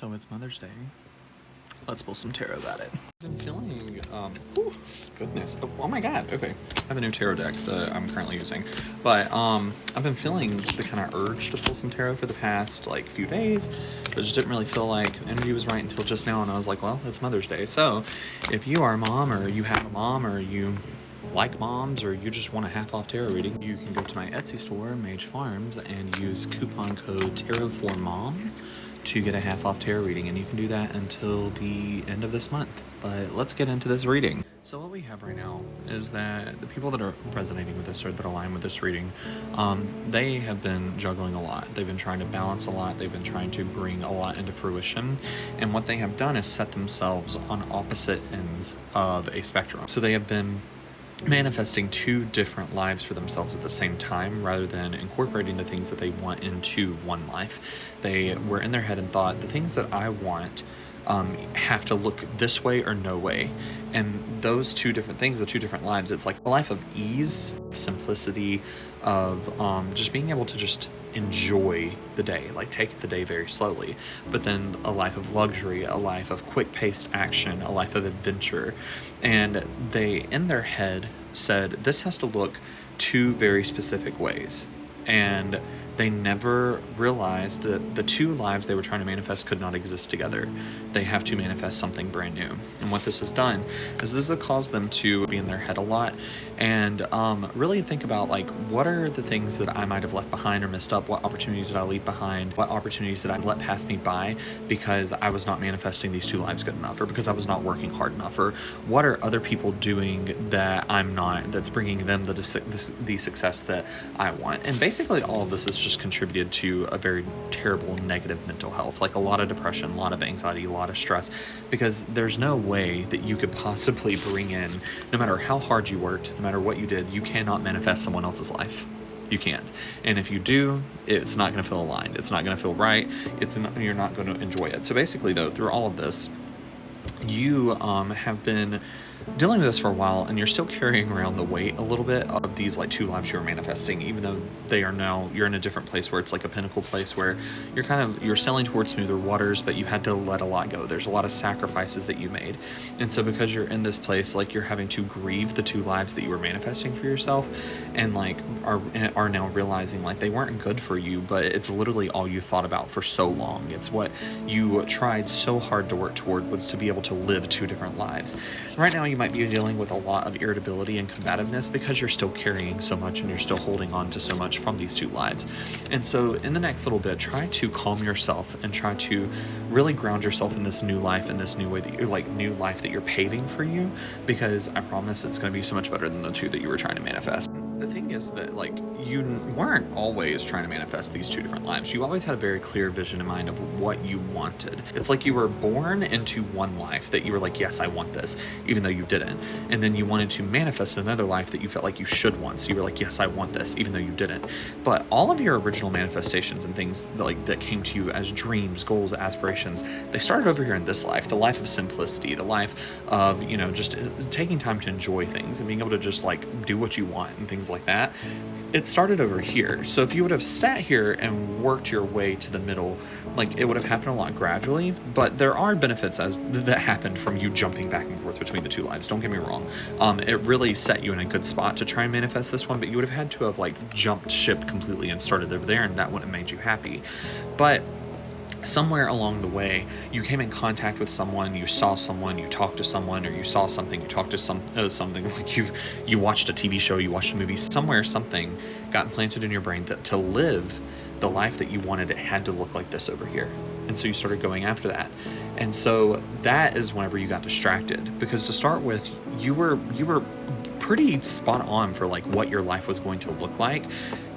So it's Mother's Day. Let's pull some tarot about it. I've been feeling, goodness. Oh my god, okay. I have a new tarot deck that I'm currently using. But, I've been feeling the kind of urge to pull some tarot for the past, few days. But just didn't really feel like the energy was right until just now, and I was like, well, it's Mother's Day. So, if you are a mom, or you have a mom, or you like moms, or you just want a half-off tarot reading, you can go to my Etsy store, Mage Farms, and use coupon code TAROT4MOM to get a half-off tarot reading, and you can do that until the end of this month. But let's get into this reading. So what we have right now is that the people that are resonating with this, or that align with this reading, they have been juggling a lot. They've been trying to balance a lot. They've been trying to bring a lot into fruition. And what they have done is set themselves on opposite ends of a spectrum. So they have been manifesting two different lives for themselves at the same time, rather than incorporating the things that they want into one life. They were in their head and thought, the things that I want have to look this way or no way. And those two different things, the two different lives, it's like a life of ease, simplicity, of just being able to just enjoy the day, like take the day very slowly. But then a life of luxury, a life of quick-paced action, a life of adventure. And they, in their head, said this has to look two very specific ways. And they never realized that the two lives they were trying to manifest could not exist together. They have to manifest something brand new. And what this has done is this has caused them to be in their head a lot and really think about, what are the things that I might have left behind or missed up? What opportunities did I leave behind? What opportunities did I let pass me by because I was not manifesting these two lives good enough, or because I was not working hard enough? Or what are other people doing that I'm not, that's bringing them the success that I want? And basically all of this is just contributed to a very terrible negative mental health, like a lot of depression, a lot of anxiety, a lot of stress, because there's no way that you could possibly bring in, no matter how hard you worked, no matter what you did, you cannot manifest someone else's life. You can't. And if you do, it's not going to feel aligned. It's not going to feel right. You're not going to enjoy it. So basically, though, through all of this, you have been dealing with this for a while, and you're still carrying around the weight a little bit of these two lives you were manifesting, even though they are now, you're in a different place where it's like a pinnacle place where you're sailing towards smoother waters, but you had to let a lot go. There's a lot of sacrifices that you made. And so because you're in this place, you're having to grieve the two lives that you were manifesting for yourself, and are now realizing they weren't good for you, but it's literally all you thought about for so long. It's what you tried so hard to work toward, was to be able to live two different lives. Right now you might be dealing with a lot of irritability and combativeness because you're still carrying so much and you're still holding on to so much from these two lives. And so in the next little bit, try to calm yourself and try to really ground yourself in this new life, in this new way that you're new life that you're paving for you, because I promise it's going to be so much better than the two that you were trying to manifest. The thing is that you weren't always trying to manifest these two different lives. You always had a very clear vision in mind of what you wanted. It's like you were born into one life that you were like, yes, I want this, even though you didn't. And then you wanted to manifest another life that you felt like you should want. So you were like, yes, I want this, even though you didn't. But all of your original manifestations and things that came to you as dreams, goals, aspirations, they started over here in this life, the life of simplicity, the life of, just taking time to enjoy things and being able to just do what you want and things like that. It started over here. So if you would have sat here and worked your way to the middle, it would have happened a lot gradually, but there are benefits that happened from you jumping back and forth between the two lives. Don't get me wrong. It really set you in a good spot to try and manifest this one, but you would have had to have jumped ship completely and started over there, and that wouldn't have made you happy. But somewhere along the way, you came in contact with someone, you saw someone, you talked to someone, or you saw something, you talked to something, you watched a TV show, you watched a movie, somewhere something got implanted in your brain that to live the life that you wanted, it had to look like this over here. And so you started going after that. And so that is whenever you got distracted, because to start with, you were pretty spot on for what your life was going to look like.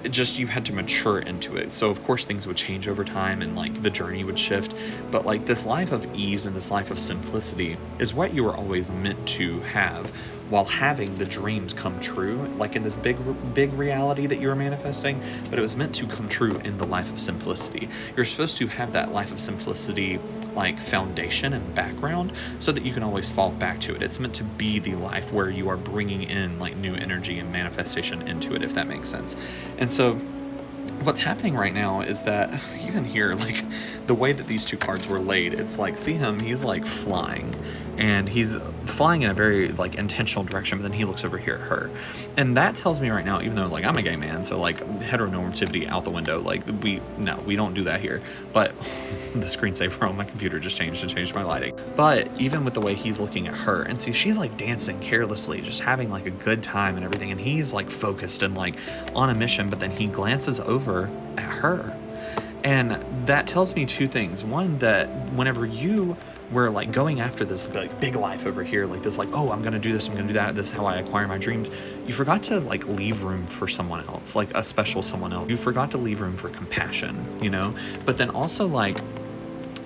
It just, you had to mature into it. So of course things would change over time, and the journey would shift, but this life of ease and this life of simplicity is what you were always meant to have, while having the dreams come true, in this big reality that you were manifesting. But it was meant to come true in the life of simplicity. You're supposed to have that life of simplicity foundation and background, so that you can always fall back to it. It's meant to be the life where you are bringing in new energy and manifestation into it, if that makes sense. And so what's happening right now is that even here, like the way that these two cards were laid, it's like, see him, he's like flying, and he's flying in a very like intentional direction, but then he looks over here at her. And that tells me right now, even though like I'm a gay man, so like heteronormativity out the window, like we don't do that here. But the screensaver on my computer just changed and changed my lighting. But even with the way he's looking at her, and see, she's like dancing carelessly, just having like a good time and everything, and he's like focused and like on a mission, but then he glances over at her. And that tells me two things. One, that whenever you were like going after this like big life over here, like this, like, oh, I'm gonna do this, I'm gonna do that, this is how I acquire my dreams, you forgot to like leave room for someone else, like a special someone else. You forgot to leave room for compassion, you know? But then also like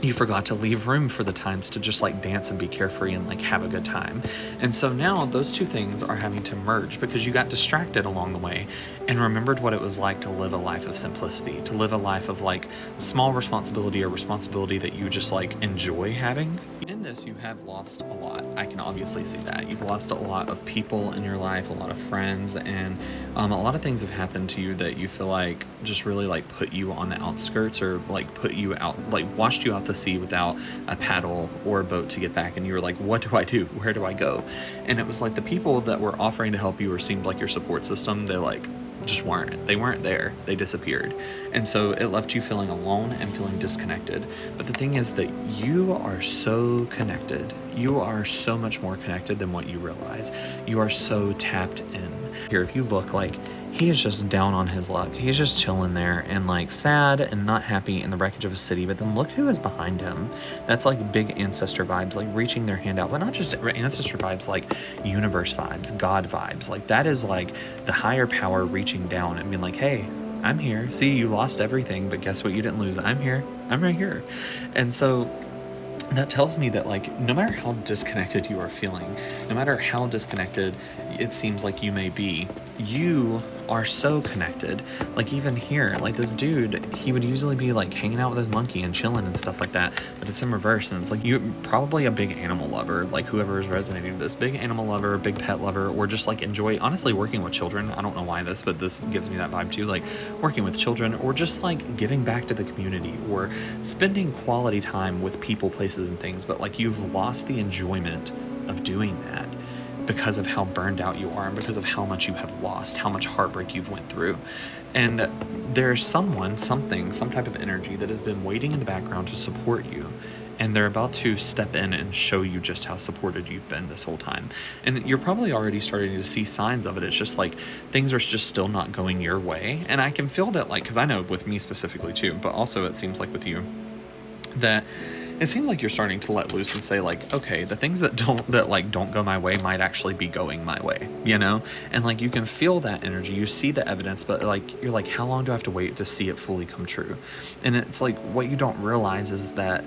you forgot to leave room for the times to just like dance and be carefree and like have a good time. And so now those two things are having to merge because you got distracted along the way and remembered what it was like to live a life of simplicity, to live a life of like small responsibility or responsibility that you just like enjoy having. In this, you have lost a lot. I can obviously see that. You've lost a lot of people in your life, a lot of friends, and a lot of things have happened to you that you feel like just really like put you on the outskirts, or like put you out, like washed you out to sea without a paddle or a boat to get back. And you were like, what do I do? Where do I go? And it was like the people that were offering to help you or seemed like your support system, they like just weren't. They weren't there. They disappeared. And so it left you feeling alone and feeling disconnected. But the thing is that you are so connected. You are so much more connected than what you realize. You are so tapped in. Here, if you look, like, he is just down on his luck. He's just chilling there and like sad and not happy in the wreckage of a city. But then look who is behind him. That's like big ancestor vibes, like reaching their hand out, but not just ancestor vibes, like universe vibes, God vibes. Like that is like the higher power reaching down and being like, hey, I'm here. See, you lost everything, but guess what? You didn't lose. I'm here. I'm right here. And so that tells me that like no matter how disconnected you are feeling, no matter how disconnected it seems like you may be, you are so connected. Like even here, like this dude, he would usually be like hanging out with his monkey and chilling and stuff like that, but it's in reverse. And it's like you're probably a big animal lover, like whoever is resonating with this, big animal lover, big pet lover, or just like enjoy honestly working with children. I don't know why this, but this gives me that vibe too, like working with children, or just like giving back to the community, or spending quality time with people, places, and things. But like you've lost the enjoyment of doing that because of how burned out you are and because of how much you have lost, how much heartbreak you've went through. And there's someone, something, some type of energy that has been waiting in the background to support you, and they're about to step in and show you just how supported you've been this whole time. And you're probably already starting to see signs of it. It's just like things are just still not going your way. And I can feel that, like, because I know with me specifically too, but also it seems like with you that it seems like you're starting to let loose and say like, okay, the things that don't go my way might actually be going my way, you know? And like you can feel that energy, you see the evidence, but like you're like, how long do I have to wait to see it fully come true? And it's like what you don't realize is that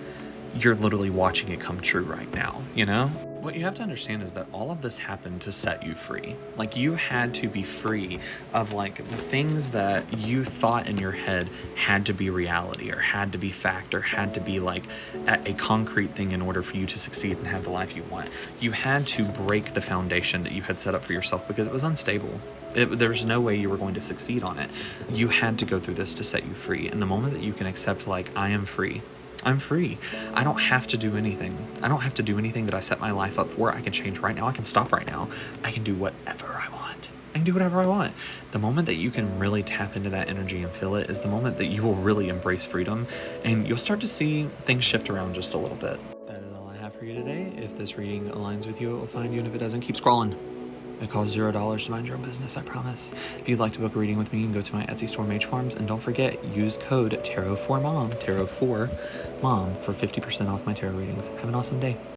you're literally watching it come true right now, you know? What you have to understand is that all of this happened to set you free. Like you had to be free of like the things that you thought in your head had to be reality, or had to be fact, or had to be like a concrete thing in order for you to succeed and have the life you want. You had to break the foundation that you had set up for yourself because it was unstable. There's no way you were going to succeed on it. You had to go through this to set you free. And the moment that you can accept like, I am free, I'm free. I don't have to do anything. I don't have to do anything that I set my life up for. I can change right now. I can stop right now. I can do whatever I want. I can do whatever I want. The moment that you can really tap into that energy and feel it is the moment that you will really embrace freedom, and you'll start to see things shift around just a little bit. That is all I have for you today. If this reading aligns with you, it will find you, and if it doesn't, keep scrolling. It costs $0 to mind your own business, I promise. If you'd like to book a reading with me, you can go to my Etsy store, Mage Farms, and don't forget, use code TAROT4MOM, TAROT4MOM, for 50% off my tarot readings. Have an awesome day.